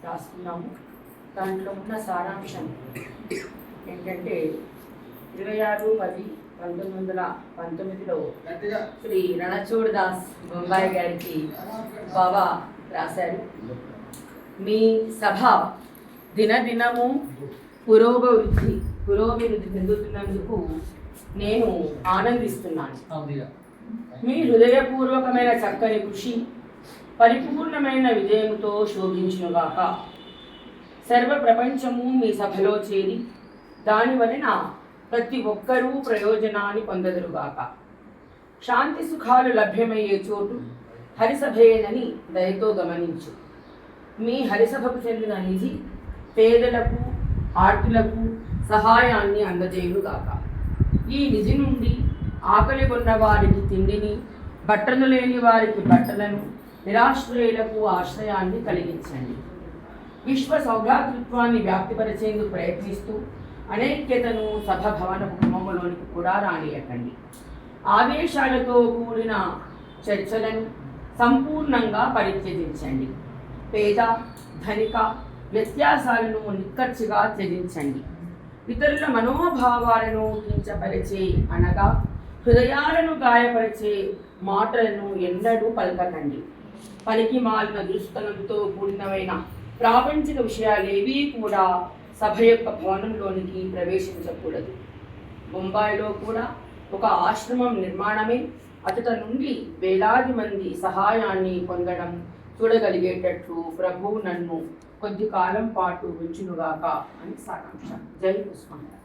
రాసుకున్నాము. దాంట్లో ఉన్న సారాంశం ఏంటంటే 26/10/1919లో శ్రీ రణచోడ్ దాస్ బొంబాయి గారికి బాబా రాశారు. మీ సభ దినదినము పురోభివృద్ధి చెందుతున్నందుకు నేను ఆనందిస్తున్నాను. మీ హృదయపూర్వకమైన చక్కని కృషి పరిపూర్ణమైన విజయంతో శోభించునుగాక. సర్వ ప్రపంచము మీ సభలో చేరి దాని వలన ప్రతి ఒక్కరూ ప్రయోజనాన్ని పొందదురుగాక. శాంతి సుఖాలు లభ్యమయ్యే చోటు హరిసభయేనని దయతో గమనించు. మీ హరిసభకు చెందిన నిధి పేదలకు ఆర్తులకు సహాయాన్ని అందజేయుగాక. ఈ నిధి నుండి ఆకలి కొన్న వారికి తిండిని, బట్టలు లేని వారికి బట్టలను, నిరాశ్రయులకు ఆశ్రయాన్ని కలిగించండి. విశ్వ సౌభ్రాతృత్వాన్ని వ్యాప్తిపరిచేందుకు ప్రయత్నిస్తూ అనైక్యతను సభ భవన కుటుంబంలోనికి కూడా రానియకండి. ఆవేశాలతో కూడిన చర్చలను సంపూర్ణంగా పరిత్యజించండి. పేద ధనిక వ్యత్యాసాలను నిక్కచ్చిగా త్యజించండి. ఇతరుల మనోభావాలను కించపరిచే అనగా హృదయాలను గాయపరిచే మాటలను ఎన్నడూ పలకకండి. పనికి మాలిన దుస్తనంతో కూడినవైన ప్రాపంచిక విషయాలేవీ కూడా సభ యొక్క భవనంలోనికి ప్రవేశించకూడదు. బొంబాయిలో కూడా ఒక ఆశ్రమం నిర్మాణమే అతట నుండి వేలాది మంది సహాయాన్ని పొందడం చూడగలిగేటట్లు ప్రభువు నన్ను కొద్ది కాలం పాటు ఉంచునుగాక అని సారాంశం. జై ఉస్మానియా.